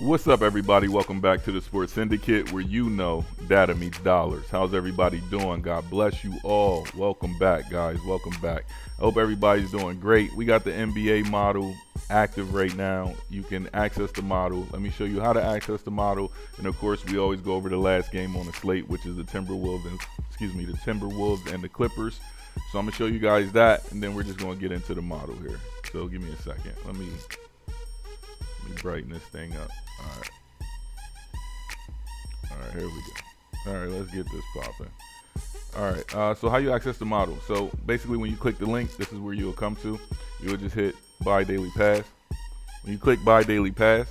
What's up, everybody? Welcome back to the Sports Syndicate, where you know data meets dollars. How's everybody doing? God bless you all. Welcome back, guys. Welcome back. I hope everybody's doing great. We got the NBA model active right now. You can access the model. Let me show you how to access the model. And of course, we always go over the last game on the slate, which is the Timberwolves and the Clippers. So I'm gonna show you guys that, and then we're just gonna get into the model here. So give me a second. Let me brighten this thing up. All right, here we go. All right, let's get this popping. All right, so how you access the model? So basically, when you click the link, this is where you'll come to. You'll just hit Buy Daily Pass. When you click Buy Daily Pass,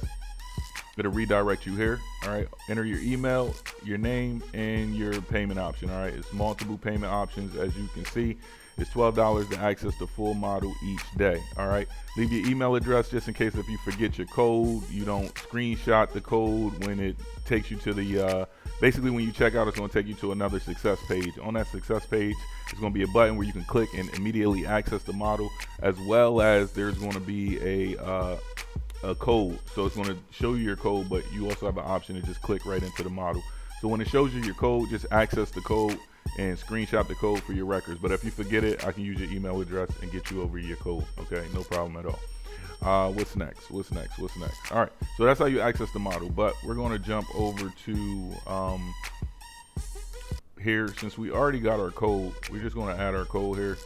it'll redirect you here. All right, enter your email, your name, and your payment option. All right, it's multiple payment options, as you can see. It's $12 to access the full model each day. All right, leave your email address just in case if you forget your code, you don't screenshot the code when it takes you to the basically when you check out, it's going to take you to another success page. On that success page, it's going to be a button where you can click and immediately access the model, as well as there's going to be a code. So it's going to show you your code, but you also have an option to just click right into the model. So when it shows you your code, just access the code and screenshot the code for your records. But if you forget it, I can use your email address and get you over your code. Okay, no problem at all. What's next? All right, so that's how you access the model. But we're going to jump over to here. Since we already got our code, we're just going to add our code here,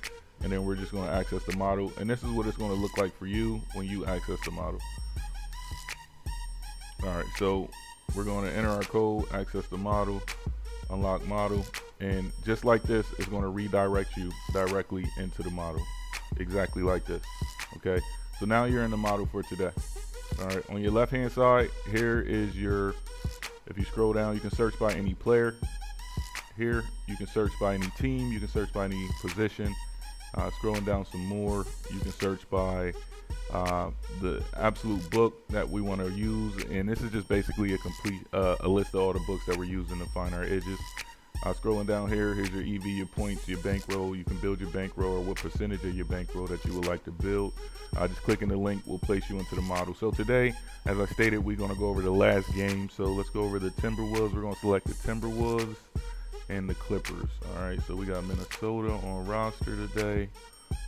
and then we're just going to access the model. And this is what it's going to look like for you when you access the model. All right, so we're going to enter our code, access the model, unlock model, and just like this, it's going to redirect you directly into the model, exactly like this. Okay, so now you're in the model for today. All right, on your left hand side, here is your, if you scroll down, you can search by any player. Here you can search by any team, you can search by any position. Scrolling down some more, you can search by the absolute book that we want to use, and this is just basically a complete a list of all the books that we're using to find our edges. Scrolling down here, here's your EV, your points, your bankroll. You can build your bankroll or what percentage of your bankroll that you would like to build. Just clicking the link will place you into the model. So today, as I stated, we're going to go over the last game. So let's go over the Timberwolves. We're going to select the Timberwolves and the Clippers. All right, so we got Minnesota on roster today,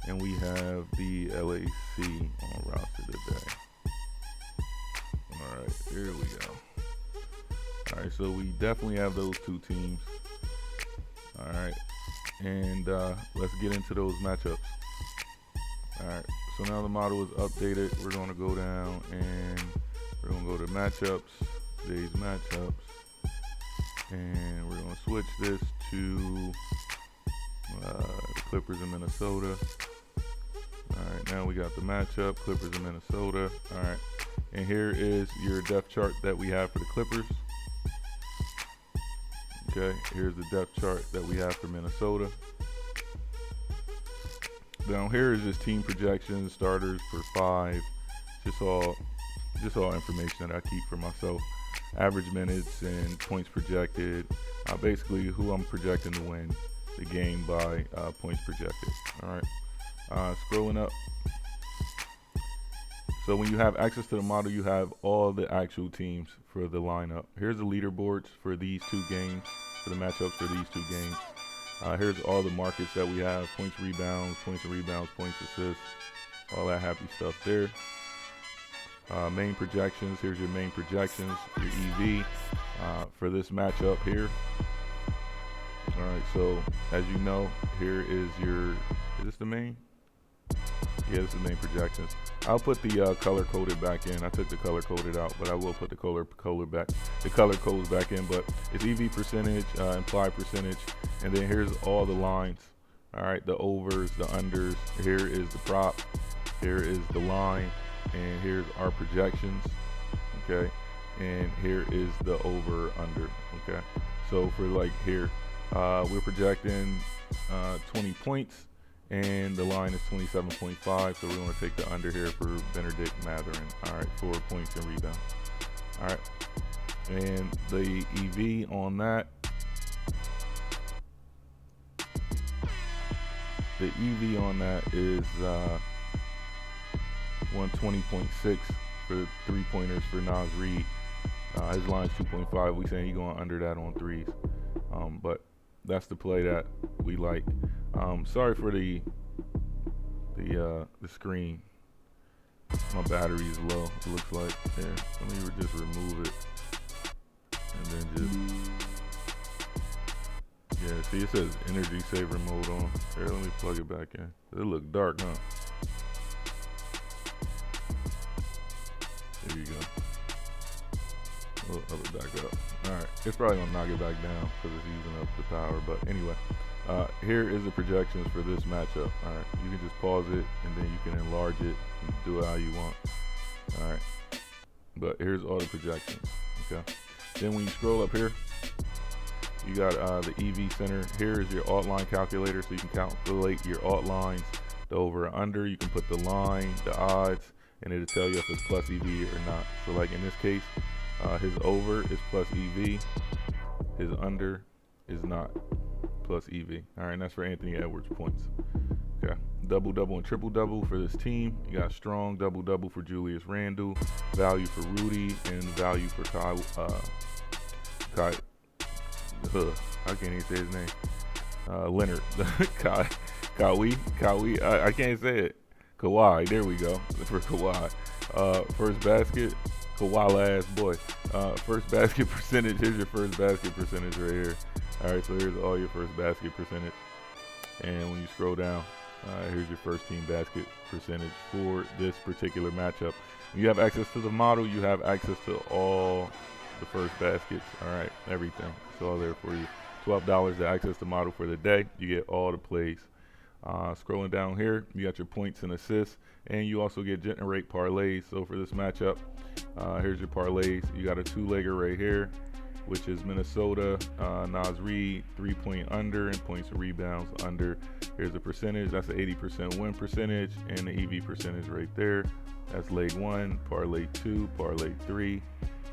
and we have the LAC on roster today. All right, here we go. All right, so we definitely have those two teams. All right, and let's get into those matchups. All right, so now the model is updated. We're going to go down and we're going to go to matchups, today's matchups, and we're going to switch this to the Clippers in Minnesota. All right, now we got the matchup, Clippers in Minnesota. All right, and here is your depth chart that we have for the Clippers. Okay, here's the depth chart that we have for Minnesota. Down here is just team projections, starters per 5, just all information that I keep for myself. Average minutes and points projected, basically who I'm projecting to win the game by points projected. All right, scrolling up. So when you have access to the model, you have all the actual teams for the lineup. Here's the leaderboards for these two games, for the matchups for these two games. Here's all the markets that we have: points, rebounds, points and rebounds, points, assists, all that happy stuff there. Main projections, here's your main projections, your EV for this matchup here. All right, so as you know, here is your, is this the main? Yeah, this is the main projections. I'll put the color coded back in. I took the color coded out, but I will put the color codes back in. But it's EV percentage, implied percentage, and then here's all the lines. All right, the overs, the unders. Here is the prop. Here is the line, and here's our projections. Okay, and here is the over under. Okay, so for like here, we're projecting 20 points. And the line is 27.5, so we're going to take the under here for Benedict Mathurin. All right, 4 points and rebound. All right, and the EV on that, is 120.6 for 3-pointers for Nas Reed. His line's 2.5. We saying he going under that on threes. But that's the play that we like. Sorry for the screen. My battery is low. It looks like. Yeah. Let me just remove it, and then just. Yeah, see, it says energy saver mode on. Here, let me plug it back in. It look dark, huh? There you go. We'll up it back up. Alright, it's probably gonna knock it back down because it's using up the power. But anyway, here is the projections for this matchup. Alright, you can just pause it and then you can enlarge it and do it how you want. Alright, but here's all the projections. Okay, then when you scroll up here, you got the EV center. Here is your alt line calculator, so you can calculate your alt lines, the over or under. You can put the line, the odds, and it'll tell you if it's plus EV or not. So like in this case, his over is plus EV, his under is not plus EV. All right, and that's for Anthony Edwards points. Okay, double and triple double for this team. You got strong double for Julius Randle, value for Rudy, and value for Kai. I can't even say his name. Leonard. Kawhi. I can't say it. Kawhi. There we go. For Kawhi. First basket. Kawhi last boy. First basket percentage. Here's your first basket percentage right here. All right, so here's all your first basket percentage. And when you scroll down, here's your first team basket percentage for this particular matchup. When you have access to the model, you have access to all the first baskets. All right, everything. It's all there for you. $12 to access the model for the day. You get all the plays. Scrolling down here, you got your points and assists, and you also get generate parlays. So for this matchup, here's your parlays. You got a two-legger right here, which is Minnesota, Naz Reid, 3-point under, and points and rebounds under. Here's the percentage. That's an 80% win percentage, and the EV percentage right there. That's leg 1, parlay 2, parlay 3.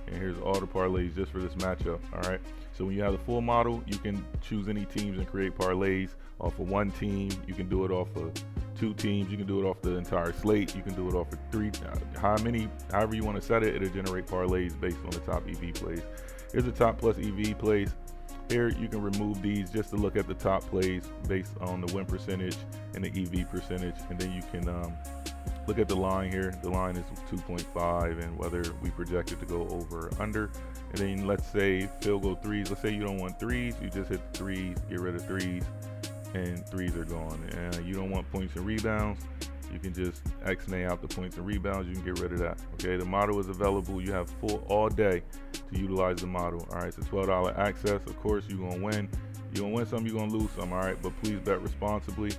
And here's all the parlays just for this matchup. All right, so when you have the full model, you can choose any teams and create parlays off of one team. You can do it off of two teams. You can do it off the entire slate. You can do it off of three. However you want to set it, it'll generate parlays based on the top EV plays. Here's the top plus EV plays. Here you can remove these just to look at the top plays based on the win percentage and the EV percentage, and then you can look at the line here. The line is 2.5 and whether we project it to go over or under. And then let's say field goal threes. Let's say you don't want threes. You just hit threes, get rid of threes, and threes are gone. And you don't want points and rebounds. You can just X-nay out the points and rebounds. You can get rid of that. Okay, the model is available. You have full all day to utilize the model. All right, it's a $12 access. Of course, you're going to win. You're going to win some, you're going to lose some. All right, but please bet responsibly.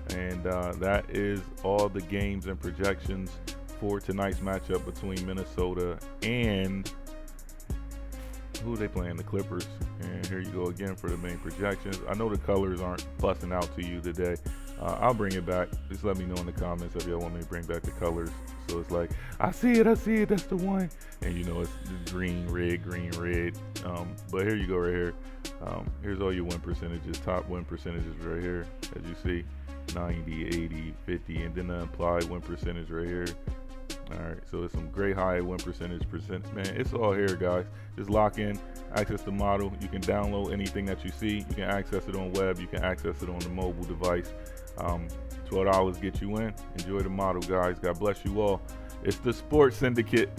And that is all the games and projections for tonight's matchup between Minnesota and who are they playing? The Clippers. And here you go again for the main projections. I know the colors aren't busting out to you today. I'll bring it back. Just let me know in the comments if y'all want me to bring back the colors. So it's like, I see it, that's the one. And you know it's green, red. But here you go right here. Here's all your win percentages, top win percentages right here, as you see. 90, 80, 50, and then the implied win percentage right here. All right, so it's some great high win percentage. Man, it's all here, guys. Just lock in, access the model. You can download anything that you see. You can access it on web. You can access it on the mobile device. $12 get you in. Enjoy the model, guys. God bless you all. It's the Sports Syndicate.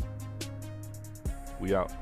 We out.